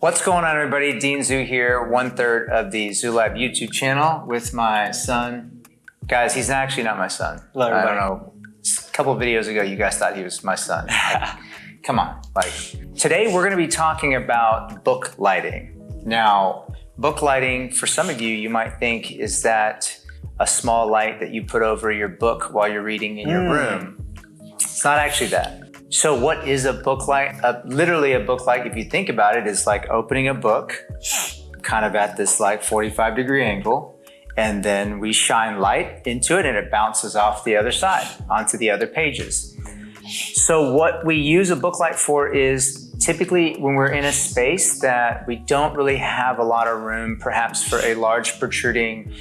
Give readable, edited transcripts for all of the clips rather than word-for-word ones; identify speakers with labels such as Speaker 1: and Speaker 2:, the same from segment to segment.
Speaker 1: What's going on, everybody? Dean Zoo here, 1/3 of the Zoo Lab YouTube channel with my son. Guys, he's actually not my son.
Speaker 2: Hello, everybody.
Speaker 1: I don't know. A couple of videos ago, you guys thought he was my son. Like, come on. Like, today we're going to be talking about book lighting. Now, book lighting, for some of you, you might think, is that a small light that you put over your book while you're reading in your room? It's not actually that. So what is a book light? Literally a book light, if you think about it, is like opening a book kind of at this like 45-degree angle, and then we shine light into it and it bounces off the other side onto the other pages. So what we use a book light for is typically when we're in a space that we don't really have a lot of room, perhaps for a large protruding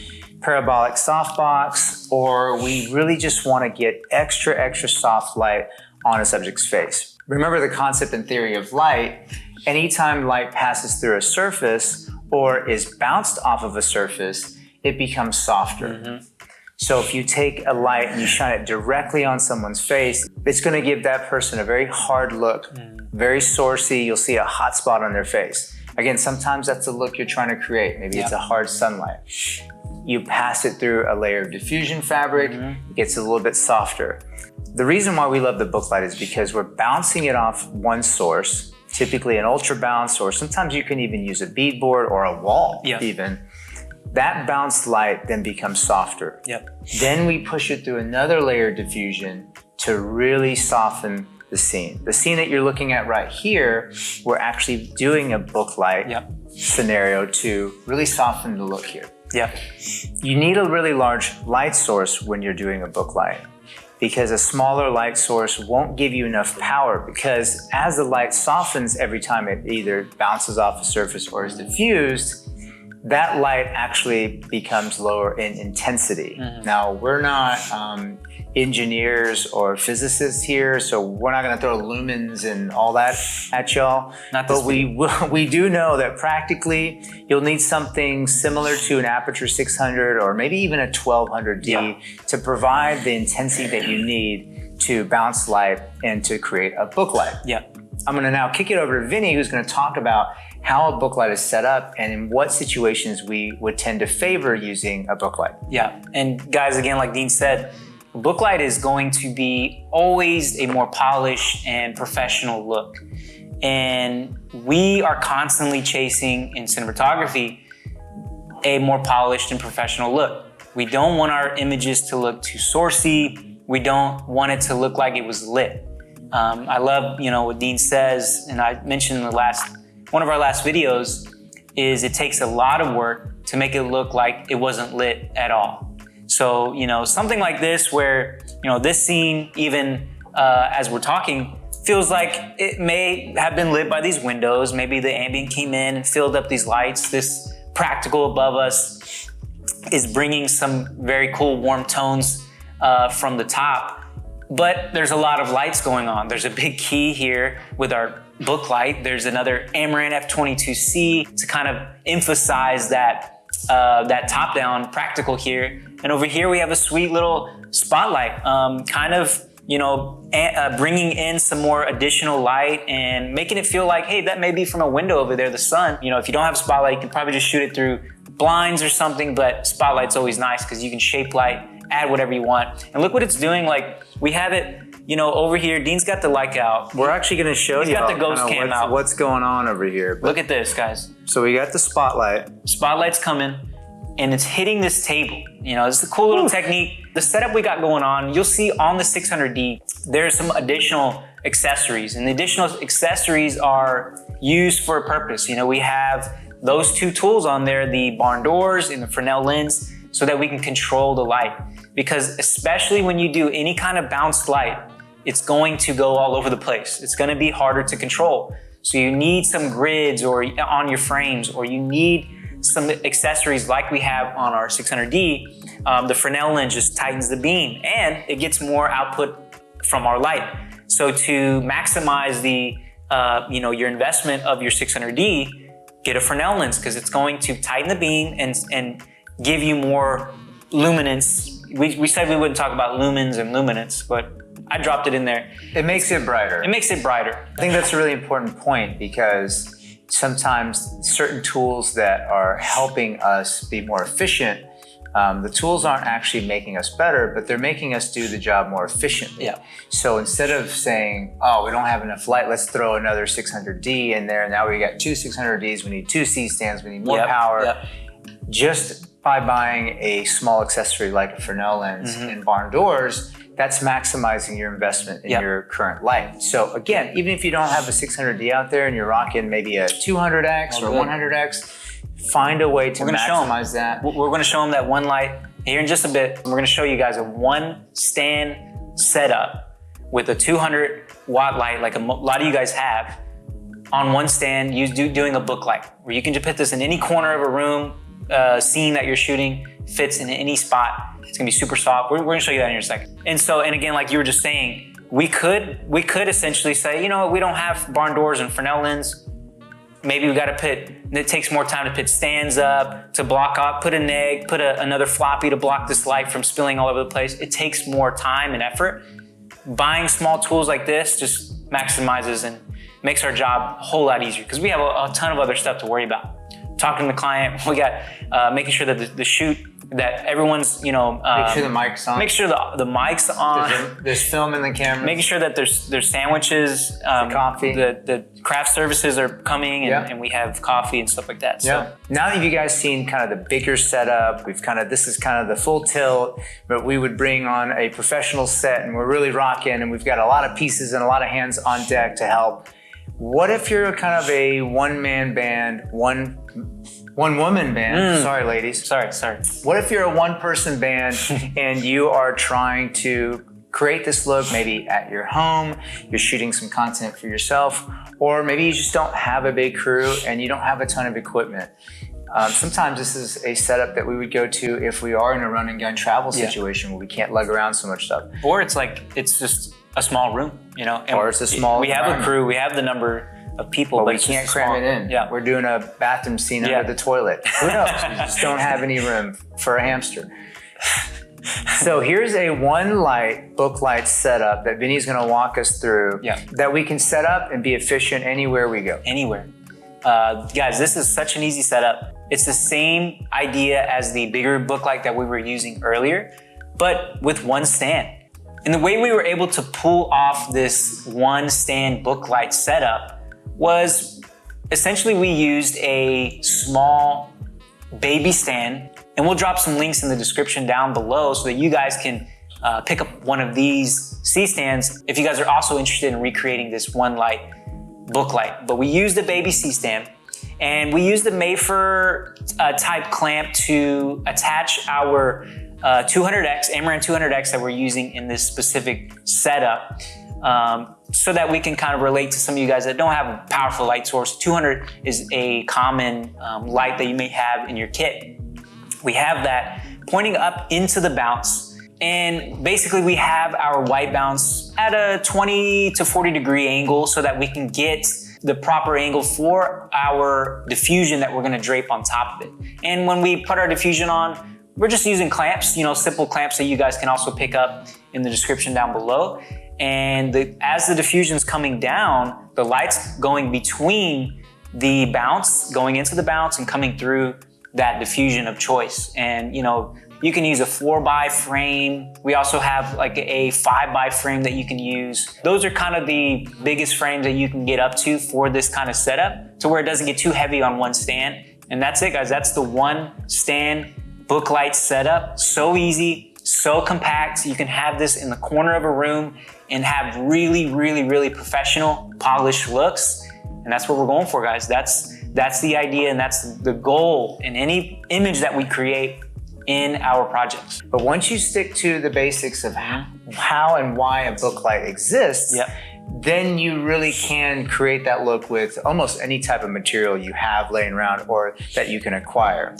Speaker 1: parabolic softbox, or we really just want to get extra soft light on a subject's face. Remember the concept and theory of light. Anytime light passes through a surface or is bounced off of a surface, it becomes softer. So if you take a light and you shine it directly on someone's face, it's going to give that person a very hard look, very saucy. You'll see a hot spot on their face. Again, sometimes that's the look you're trying to create. Maybe it's a hard sunlight. You pass it through a layer of diffusion fabric, it gets a little bit softer. The reason why we love the book light is because we're bouncing it off one source, typically an ultra bounce, or sometimes you can even use a beadboard or a wall even. That bounced light then becomes softer. Then we push it through another layer of diffusion to really soften the scene. The scene that you're looking at right here, we're actually doing a book light scenario to really soften the look here. You need a really large light source when you're doing a book light, because a smaller light source won't give you enough power, because as the light softens every time it either bounces off a surface or is diffused, that light actually becomes lower in intensity. Now, we're not engineers or physicists here, so we're not gonna throw lumens and all that at y'all. But we do know that practically you'll need something similar to an aperture 600 or maybe even a 1200D to provide the intensity that you need to bounce light and to create a book light. I'm gonna now kick it over to Vinny, who's gonna talk about how a book light is set up and in what situations we would tend to favor using a book light.
Speaker 2: And guys, again, like Dean said, a book light is going to be always a more polished and professional look. And we are constantly chasing in cinematography a more polished and professional look. We don't want our images to look too saucy. We don't want it to look like it was lit. I love, what Dean says, and I mentioned in one of our last videos, is it takes a lot of work to make it look like it wasn't lit at all. So, something like this where, this scene, even as we're talking, feels like it may have been lit by these windows. Maybe the ambient came in and filled up these lights. This practical above us is bringing some very cool warm tones from the top. But there's a lot of lights going on. There's a big key here with our book light. There's another Amaran F22C to kind of emphasize that top-down practical here. And over here we have a sweet little spotlight, bringing in some more additional light and making it feel like, hey, that may be from a window over there, the sun. If you don't have a spotlight, you can probably just shoot it through blinds or something, but spotlight's always nice because you can shape light, add whatever you want. And look what it's doing. Like, we have it, over here. Dean's got the light out.
Speaker 1: We're actually going to show you.
Speaker 2: He's got the ghost cam out.
Speaker 1: What's going on over here.
Speaker 2: But look at this, guys.
Speaker 1: So we got the spotlight.
Speaker 2: Spotlight's coming, and it's hitting this table. It's a cool little technique. The setup we got going on, you'll see on the 600D, there's some additional accessories, and the additional accessories are used for a purpose. We have those two tools on there, the barn doors and the Fresnel lens, so that we can control the light. Because especially when you do any kind of bounced light, it's going to go all over the place. It's going to be harder to control. So you need some grids or on your frames, or you need some accessories like we have on our 600D. The Fresnel lens just tightens the beam and it gets more output from our light. So to maximize the, your investment of your 600D, get a Fresnel lens, because it's going to tighten the beam and give you more luminance. We said we wouldn't talk about lumens and luminance, but I dropped it in there.
Speaker 1: It makes it brighter.
Speaker 2: It makes it brighter.
Speaker 1: I think that's a really important point, because sometimes certain tools that are helping us be more efficient, the tools aren't actually making us better, but they're making us do the job more efficiently.
Speaker 2: Yeah.
Speaker 1: So instead of saying, oh, we don't have enough light, let's throw another 600D in there. Now we got two 600Ds, we need two C-stands, we need more power. Just by buying a small accessory like a Fresnel lens and barn doors, that's maximizing your investment in your current light. So again, even if you don't have a 600D out there and you're rocking maybe a 200X or 100X, find a way to maximize that.
Speaker 2: We're going to show them that one light here in just a bit. We're going to show you guys a one stand setup with a 200 watt light, like a lot of you guys have, on one stand, doing a book light, where you can just put this in any corner of a room, scene that you're shooting, fits in any spot. It's gonna be super soft. We're gonna show you that in a second. And again, like you were just saying, we could essentially say, you know what, we don't have barn doors and Fresnel lens. Maybe we gotta it takes more time to put stands up, to block up, put a neg, put another floppy to block this light from spilling all over the place. It takes more time and effort. Buying small tools like this just maximizes and makes our job a whole lot easier, because we have a ton of other stuff to worry about. Talking to the client, we got making sure that the shoot, that everyone's,
Speaker 1: make sure the mic's on.
Speaker 2: Make sure the mic's on.
Speaker 1: There's film in the camera.
Speaker 2: Making sure that there's sandwiches,
Speaker 1: the coffee.
Speaker 2: The craft services are coming, and we have coffee and stuff like that. So
Speaker 1: now that you guys seen kind of the bigger setup, this is kind of the full tilt, but we would bring on a professional set and we're really rocking, and we've got a lot of pieces and a lot of hands on deck to help. What if you're kind of a one-man band, one-woman band? Sorry, ladies.
Speaker 2: Sorry.
Speaker 1: What if you're a one-person band and you are trying to create this look maybe at your home, you're shooting some content for yourself, or maybe you just don't have a big crew and you don't have a ton of equipment? Sometimes this is a setup that we would go to if we are in a run and gun travel situation where we can't lug around so much stuff.
Speaker 2: Or it's just a small room, and
Speaker 1: or it's a small
Speaker 2: we have a crew, we have the number of people,
Speaker 1: but we can't cram it in.
Speaker 2: Yeah.
Speaker 1: We're doing a bathroom scene under the toilet. Who knows? We just don't have any room for a hamster. So here's a one light book light setup that Vinny's gonna walk us through that we can set up and be efficient anywhere we go.
Speaker 2: Anywhere. Guys, this is such an easy setup. It's the same idea as the bigger book light that we were using earlier, but with one stand. And the way we were able to pull off this one stand book light setup was essentially we used a small baby stand, and we'll drop some links in the description down below so that you guys can pick up one of these C-stands if you guys are also interested in recreating this one light book light. But we used a baby C-stand, and we used the Mayfair type clamp to attach our 200X, Amaran 200X that we're using in this specific setup, so that we can kind of relate to some of you guys that don't have a powerful light source. 200 is a common light that you may have in your kit. We have that pointing up into the bounce, and basically we have our white bounce at a 20 to 40 degree angle so that we can get the proper angle for our diffusion that we're gonna drape on top of it. And when we put our diffusion on, we're just using clamps, simple clamps that you guys can also pick up in the description down below. And as the diffusion's coming down, the light's going between the bounce, going into the bounce and coming through that diffusion of choice. And you can use a 4x frame. We also have like a 5x frame that you can use. Those are kind of the biggest frames that you can get up to for this kind of setup, to where it doesn't get too heavy on one stand. And that's it, guys. That's the one stand book light setup. So easy, so compact. You can have this in the corner of a room and have really, really, really professional, polished looks. And that's what we're going for, guys. That's the idea, and that's the goal in any image that we create in our projects.
Speaker 1: But once you stick to the basics of how and why a book light exists, then you really can create that look with almost any type of material you have laying around or that you can acquire.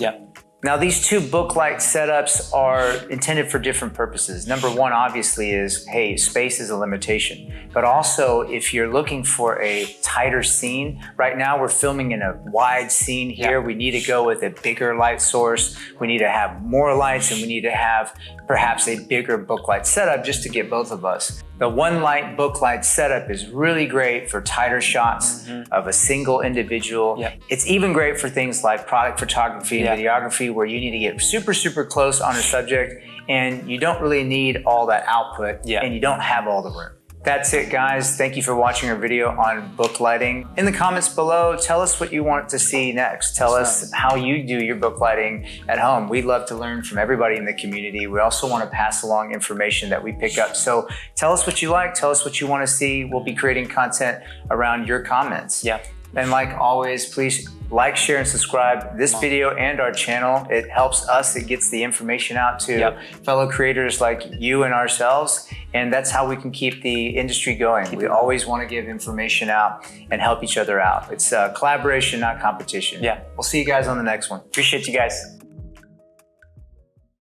Speaker 1: Now, these two book light setups are intended for different purposes. Number one, obviously, is, hey, space is a limitation. But also, if you're looking for a tighter scene, right now we're filming in a wide scene here. We need to go with a bigger light source. We need to have more lights, and we need to have perhaps a bigger book light setup just to get both of us. The one light book light setup is really great for tighter shots of a single individual.
Speaker 2: Yep.
Speaker 1: It's even great for things like product photography and
Speaker 2: Yeah.
Speaker 1: videography, where you need to get super, super close on a subject and you don't really need all that output and you don't have all the room. That's it, guys. Thank you for watching our video on book lighting. In the comments below, tell us what you want to see next. Tell us how you do your book lighting at home. We'd love to learn from everybody in the community. We also want to pass along information that we pick up. So tell us what you like. Tell us what you want to see. We'll be creating content around your comments.
Speaker 2: Yeah.
Speaker 1: And like always, please like, share, and subscribe this video and our channel. It helps us. It gets the information out to fellow creators like you and ourselves. And that's how we can keep the industry going. We always want to give information out and help each other out. It's collaboration, not competition.
Speaker 2: Yeah.
Speaker 1: We'll see you guys on the next one.
Speaker 2: Appreciate you guys.